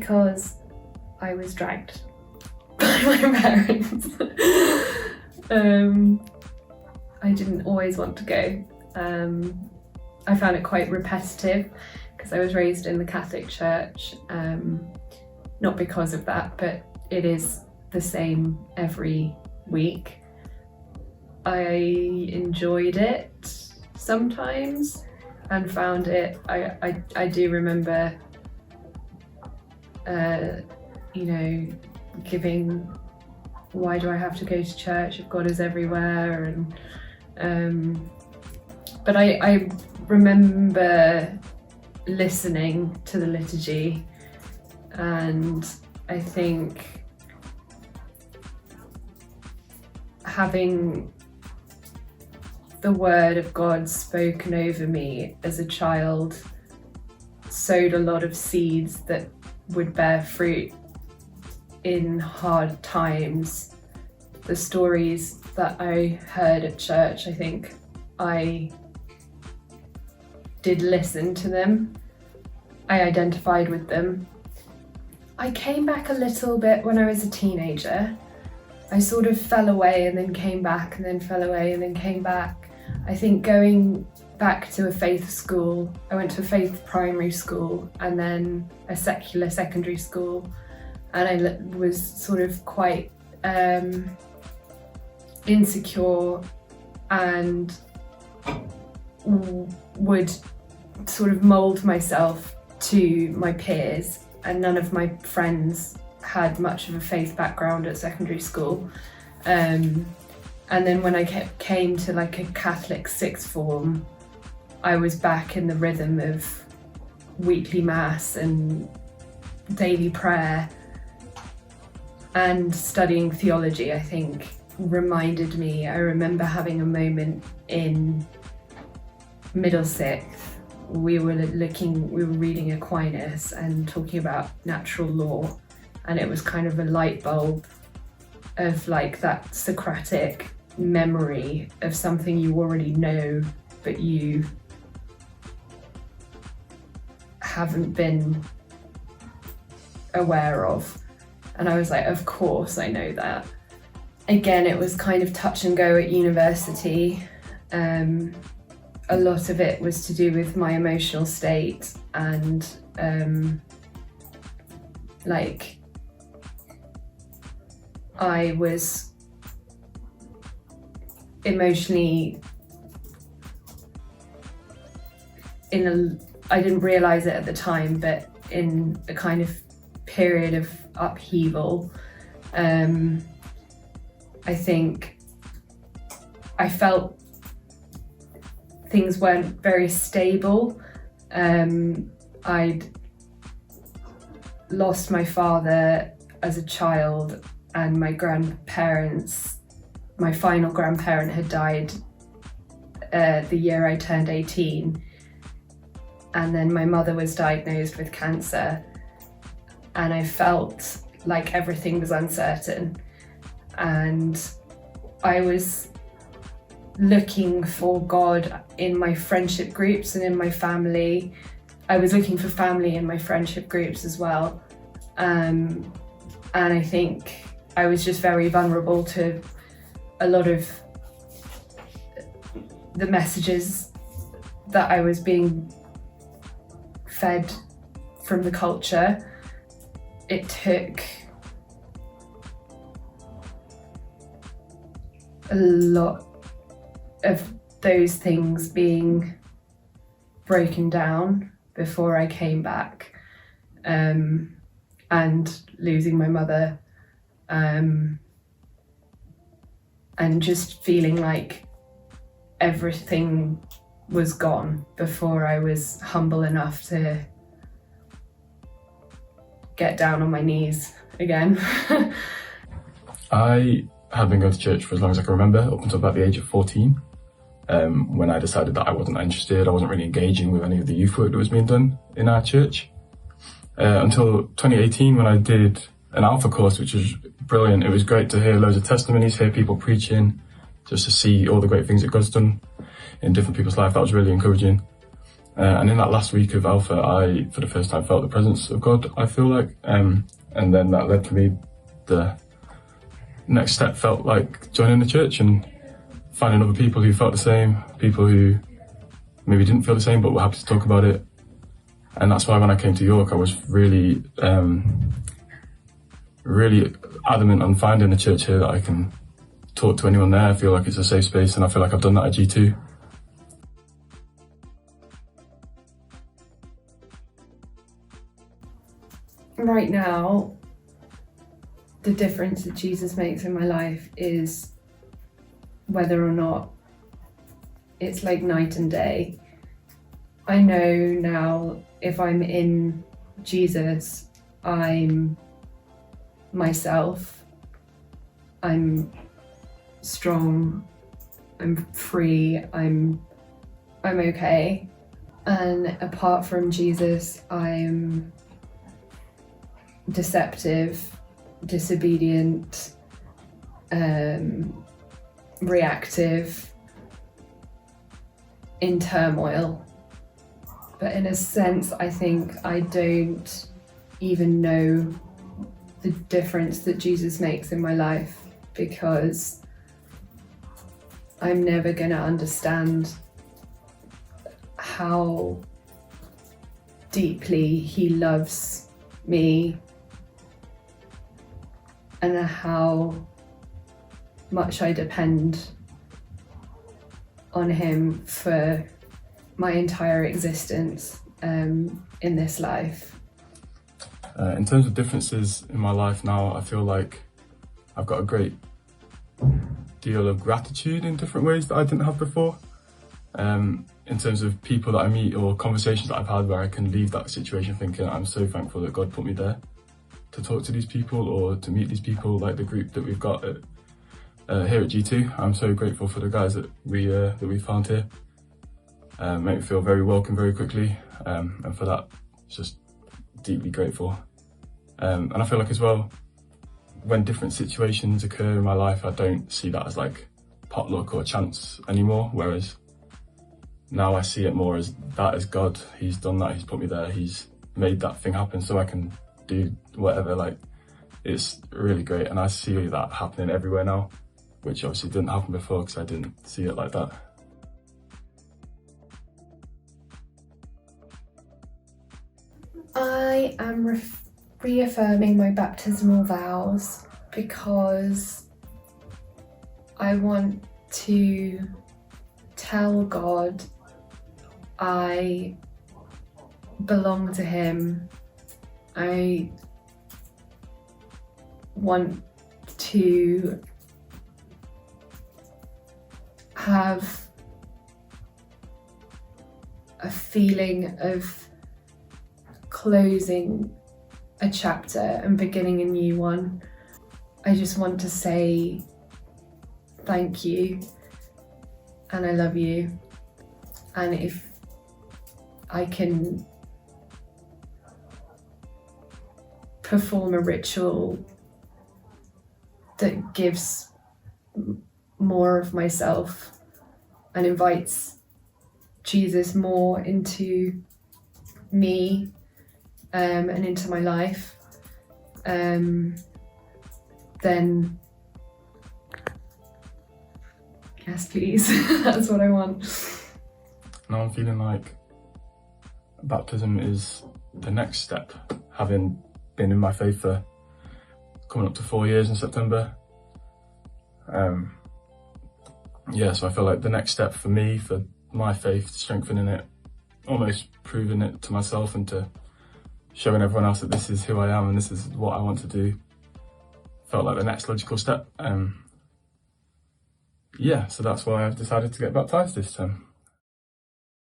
because I was dragged by my parents. I didn't always want to go. I found it quite repetitive because I was raised in the Catholic Church, not because of that, but it is the same every week. I enjoyed it sometimes and found it, I do remember, giving, why do I have to go to church if God is everywhere? And but I remember listening to the liturgy, and I think having the word of God spoken over me as a child sowed a lot of seeds that would bear fruit in hard times. The stories that I heard at church, I think I did listen to them. I identified with them. I came back a little bit when I was a teenager. I sort of fell away and then came back and then fell away and then came back. I think going back to a faith school, I went to a faith primary school and then a secular secondary school, and I was sort of quite insecure and would sort of mould myself to my peers, and none of my friends had much of a faith background at secondary school. And then when I came to like a Catholic sixth form, I was back in the rhythm of weekly mass and daily prayer, and studying theology, I think, reminded me. I remember having a moment in middle sixth. We were reading Aquinas and talking about natural law, and it was kind of a light bulb of like that Socratic memory of something you already know but you haven't been aware of. And I was like, of course I know that. Again, it was kind of touch and go at university. A lot of it was to do with my emotional state, and I was emotionally I didn't realise it at the time, but in a kind of period of upheaval. I think I felt things weren't very stable. I'd lost my father as a child, and my final grandparent had died the year I turned 18. And then my mother was diagnosed with cancer, and I felt like everything was uncertain. And I was looking for God in my friendship groups and in my family. I was looking for family in my friendship groups as well. And I think I was just very vulnerable to a lot of the messages that I was being fed from the culture. It took a lot of those things being broken down before I came back, and losing my mother, and just feeling like everything was gone before I was humble enough to get down on my knees again. I had been going to church for as long as I can remember, up until about the age of 14, when I decided that I wasn't interested, I wasn't really engaging with any of the youth work that was being done in our church. Until 2018, when I did an Alpha course, which was brilliant. It was great to hear loads of testimonies, hear people preaching, just to see all the great things that God's done in different people's life. That was really encouraging. And in that last week of Alpha, I, for the first time, felt the presence of God, I feel like. And then that led to me, the next step felt like joining the church and finding other people who felt the same, people who maybe didn't feel the same but were happy to talk about it. And that's why when I came to York, I was really, really adamant on finding a church here that I can talk to anyone there. I feel like it's a safe space, and I feel like I've done that at G2. Right now, the difference that Jesus makes in my life is whether or not it's like night and day. I know now if I'm in Jesus, I'm myself, I'm strong, I'm free, I'm okay. And apart from Jesus, I'm deceptive, disobedient, reactive, in turmoil. But in a sense, I think I don't even know the difference that Jesus makes in my life, because I'm never going to understand how deeply he loves me and how much I depend on him for my entire existence in this life. In terms of differences in my life now, I feel like I've got a great deal of gratitude in different ways that I didn't have before. In terms of people that I meet or conversations that I've had where I can leave that situation thinking I'm so thankful that God put me there to talk to these people or to meet these people, like the group that we've got at, here at G2. I'm so grateful for the guys that we found here. Make me feel very welcome very quickly, and for that, just deeply grateful. And I feel like as well, when different situations occur in my life, I don't see that as like potluck or chance anymore, whereas now I see it more as that is God. He's done that, he's put me there, he's made that thing happen so I can do whatever. Like, it's really great, and I see that happening everywhere now, which obviously didn't happen before because I didn't see it like that. I am reaffirming my baptismal vows because I want to tell God I belong to him. I want to have a feeling of closing a chapter and beginning a new one. I just want to say thank you and I love you, and if I can perform a ritual that gives more of myself and invites Jesus more into me and into my life, then yes please. That's what I want. Now I'm feeling like baptism is the next step, having been in my faith for coming up to 4 years in September. So I feel like the next step for me, for my faith, strengthening it, almost proving it to myself and to showing everyone else that this is who I am and this is what I want to do, felt like the next logical step. So that's why I've decided to get baptised this term.